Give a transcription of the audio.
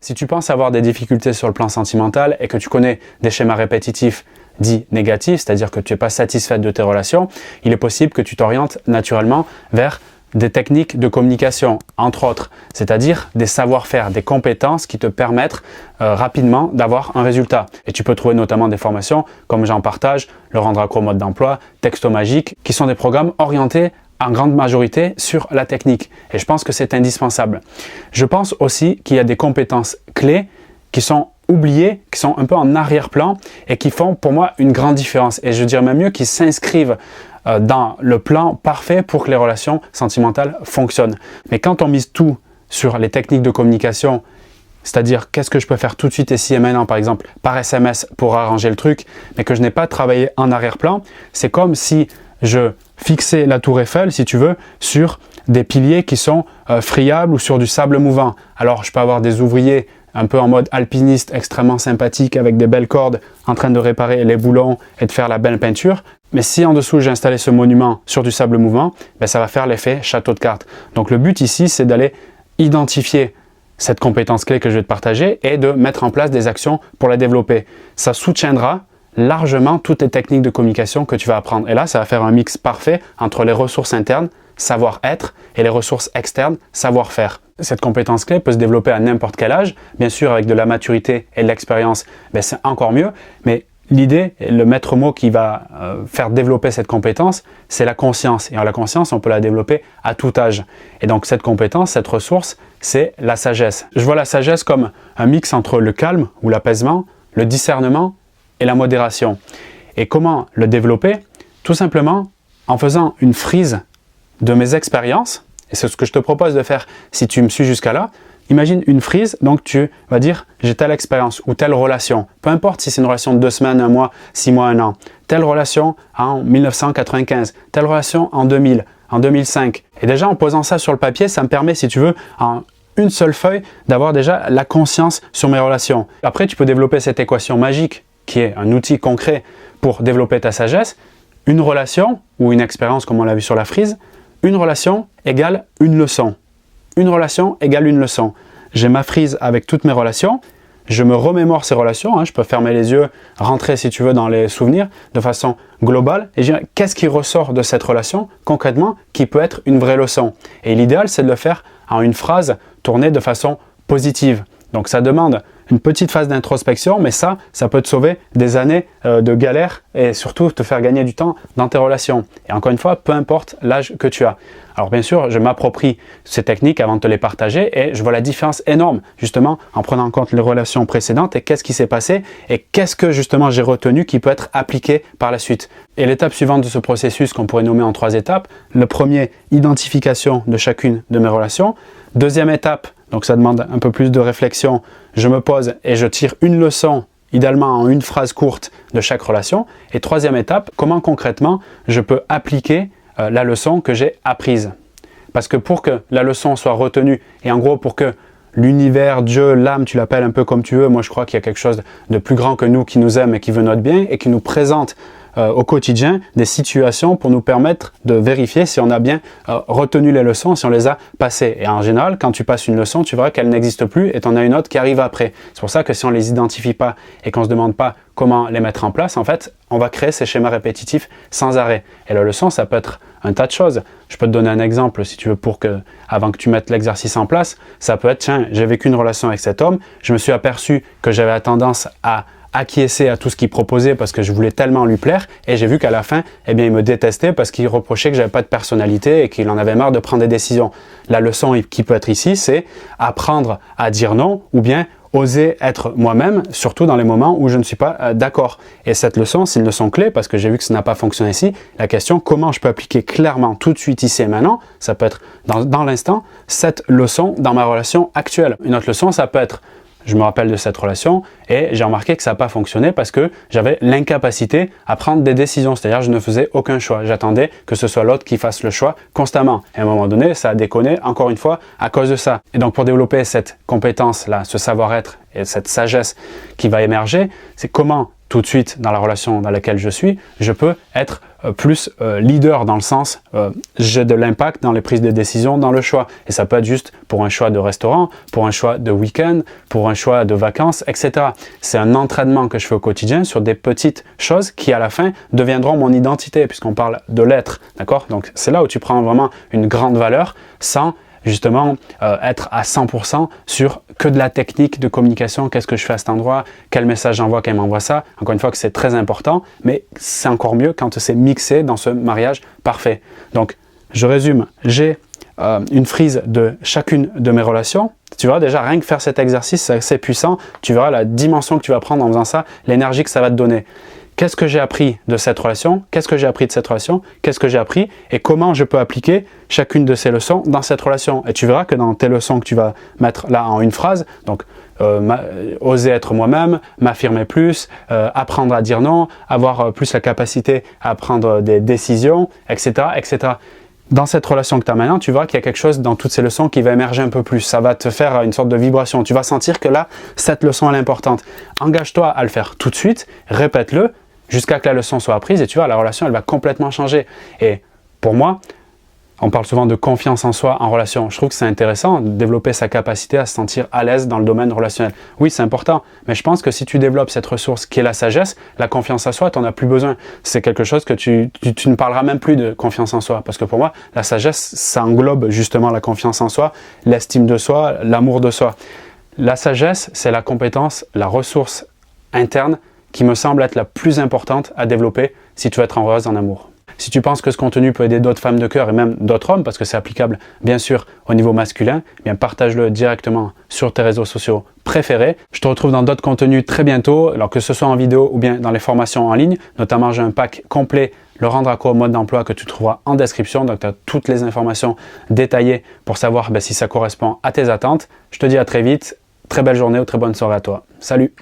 Si tu penses avoir des difficultés sur le plan sentimental et que tu connais des schémas répétitifs dits négatifs, c'est-à-dire que tu n'es pas satisfaite de tes relations, il est possible que tu t'orientes naturellement vers des techniques de communication, entre autres, c'est-à-dire des savoir-faire, des compétences qui te permettent rapidement d'avoir un résultat. Et tu peux trouver notamment des formations, comme j'en partage, le Rendre accro mode d'emploi, Texto Magique, qui sont des programmes orientés en grande majorité sur la technique. Et je pense que c'est indispensable. Je pense aussi qu'il y a des compétences clés qui sont oubliées, qui sont un peu en arrière-plan et qui font pour moi une grande différence. Et je dirais même mieux, qui s'inscrivent dans le plan parfait pour que les relations sentimentales fonctionnent. Mais quand on mise tout sur les techniques de communication, c'est-à-dire qu'est-ce que je peux faire tout de suite ici et maintenant, par exemple par SMS pour arranger le truc, mais que je n'ai pas travaillé en arrière-plan, c'est comme si je fixais la tour Eiffel, si tu veux, sur des piliers qui sont friables ou sur du sable mouvant. Alors je peux avoir des ouvriers un peu en mode alpiniste, extrêmement sympathique, avec des belles cordes, en train de réparer les boulons et de faire la belle peinture. Mais si en dessous j'ai installé ce monument sur du sable mouvant, ben ça va faire l'effet château de cartes. Donc le but ici, c'est d'aller identifier cette compétence clé que je vais te partager et de mettre en place des actions pour la développer. Ça soutiendra largement toutes les techniques de communication que tu vas apprendre. Et là, ça va faire un mix parfait entre les ressources internes, savoir-être, et les ressources externes, savoir-faire. Cette compétence clé peut se développer à n'importe quel âge. Bien sûr, avec de la maturité et de l'expérience, ben c'est encore mieux. Mais l'idée, le maître mot qui va faire développer cette compétence, c'est la conscience. Et la conscience, on peut la développer à tout âge. Et donc cette compétence, cette ressource, c'est la sagesse. Je vois la sagesse comme un mix entre le calme ou l'apaisement, le discernement et la modération. Et comment le développer? Tout simplement en faisant une frise de mes expériences. Et c'est ce que je te propose de faire si tu me suis jusqu'à là. Imagine une frise, donc tu vas dire j'ai telle expérience ou telle relation. Peu importe si c'est une relation de 2 semaines, 1 mois, 6 mois, 1 an. Telle relation en 1995, telle relation en 2000, en 2005. Et déjà en posant ça sur le papier, ça me permet, si tu veux, en une seule feuille, d'avoir déjà la conscience sur mes relations. Après, tu peux développer cette équation magique qui est un outil concret pour développer ta sagesse. Une relation ou une expérience, comme on l'a vu sur la frise, une relation égale une leçon. Une relation égale une leçon. J'ai ma frise avec toutes mes relations, je me remémore ces relations, je peux fermer les yeux, rentrer si tu veux dans les souvenirs de façon globale et je dirais qu'est-ce qui ressort de cette relation concrètement qui peut être une vraie leçon. Et l'idéal c'est de le faire en une phrase tournée de façon positive. Donc ça demande une petite phase d'introspection, mais ça peut te sauver des années de galère et surtout te faire gagner du temps dans tes relations. Et encore une fois, peu importe l'âge que tu as. Alors bien sûr, je m'approprie ces techniques avant de te les partager et je vois la différence énorme justement en prenant en compte les relations précédentes et qu'est-ce qui s'est passé et qu'est-ce que justement j'ai retenu qui peut être appliqué par la suite. Et l'étape suivante de ce processus qu'on pourrait nommer en 3 étapes, le premier, identification de chacune de mes relations. Deuxième étape, donc ça demande un peu plus de réflexion, je me pose et je tire une leçon, idéalement en une phrase courte de chaque relation. Et troisième étape, comment concrètement je peux appliquer la leçon que j'ai apprise. Parce que pour que la leçon soit retenue, et en gros pour que l'univers, Dieu, l'âme, tu l'appelles un peu comme tu veux, moi je crois qu'il y a quelque chose de plus grand que nous qui nous aime et qui veut notre bien et qui nous présente au quotidien des situations pour nous permettre de vérifier si on a bien retenu les leçons, si on les a passées. Et en général, quand tu passes une leçon, tu verras qu'elle n'existe plus et tu en as une autre qui arrive après. C'est pour ça que si on ne les identifie pas et qu'on ne se demande pas comment les mettre en place, en fait, on va créer ces schémas répétitifs sans arrêt. Et la leçon, ça peut être un tas de choses. Je peux te donner un exemple si tu veux avant que tu mettes l'exercice en place. Ça peut être, tiens, j'ai vécu une relation avec cet homme, je me suis aperçu que j'avais tendance à acquiescer à tout ce qu'il proposait parce que je voulais tellement lui plaire et j'ai vu qu'à la fin, eh bien, il me détestait parce qu'il reprochait que j'avais pas de personnalité et qu'il en avait marre de prendre des décisions. La leçon qui peut être ici, c'est apprendre à dire non ou bien oser être moi-même, surtout dans les moments où je ne suis pas d'accord. Et cette leçon, c'est une leçon clé parce que j'ai vu que ça n'a pas fonctionné ici. La question, comment je peux appliquer clairement tout de suite ici et maintenant, ça peut être dans l'instant, cette leçon dans ma relation actuelle. Une autre leçon, ça peut être je me rappelle de cette relation et j'ai remarqué que ça n'a pas fonctionné parce que j'avais l'incapacité à prendre des décisions, c'est-à-dire je ne faisais aucun choix. J'attendais que ce soit l'autre qui fasse le choix constamment. Et à un moment donné, ça a déconné encore une fois à cause de ça. Et donc pour développer cette compétence-là, ce savoir-être et cette sagesse qui va émerger, c'est comment tout de suite dans la relation dans laquelle je suis, je peux être plus leader dans le sens j'ai de l'impact dans les prises de décision, dans le choix. Et ça peut être juste pour un choix de restaurant, pour un choix de week-end, pour un choix de vacances, etc. C'est un entraînement que je fais au quotidien sur des petites choses qui à la fin deviendront mon identité puisqu'on parle de l'être, d'accord? Donc c'est là où tu prends vraiment une grande valeur sans justement être à 100% sur que de la technique de communication, qu'est-ce que je fais à cet endroit, quel message j'envoie quand il m'envoie ça. Encore une fois que c'est très important, mais c'est encore mieux quand c'est mixé dans ce mariage parfait. Donc, je résume, j'ai une frise de chacune de mes relations. Tu vois, déjà, rien que faire cet exercice, c'est assez puissant. Tu verras la dimension que tu vas prendre en faisant ça, l'énergie que ça va te donner. Qu'est-ce que j'ai appris de cette relation? Qu'est-ce que j'ai appris de cette relation? Qu'est-ce que j'ai appris? Et comment je peux appliquer chacune de ces leçons dans cette relation? Et tu verras que dans tes leçons que tu vas mettre là en une phrase, donc oser être moi-même, m'affirmer plus, apprendre à dire non, avoir plus la capacité à prendre des décisions, etc., etc. Dans cette relation que tu as maintenant, tu vois qu'il y a quelque chose dans toutes ces leçons qui va émerger un peu plus. Ça va te faire une sorte de vibration. Tu vas sentir que là, cette leçon elle est importante. Engage-toi à le faire tout de suite, répète-le, jusqu'à que la leçon soit apprise et tu vois, la relation, elle va complètement changer. Et pour moi, on parle souvent de confiance en soi en relation. Je trouve que c'est intéressant de développer sa capacité à se sentir à l'aise dans le domaine relationnel. Oui, c'est important, mais je pense que si tu développes cette ressource qui est la sagesse, la confiance en soi, tu n'en as plus besoin. C'est quelque chose que tu ne parleras même plus de confiance en soi. Parce que pour moi, la sagesse, ça englobe justement la confiance en soi, l'estime de soi, l'amour de soi. La sagesse, c'est la compétence, la ressource interne qui me semble être la plus importante à développer si tu veux être heureuse en amour. Si tu penses que ce contenu peut aider d'autres femmes de cœur et même d'autres hommes, parce que c'est applicable bien sûr au niveau masculin, eh bien partage-le directement sur tes réseaux sociaux préférés. Je te retrouve dans d'autres contenus très bientôt, alors que ce soit en vidéo ou bien dans les formations en ligne. Notamment, j'ai un pack complet, le rendre accro au mode d'emploi que tu trouveras en description. Donc, tu as toutes les informations détaillées pour savoir si ça correspond à tes attentes. Je te dis à très vite, très belle journée ou très bonne soirée à toi. Salut!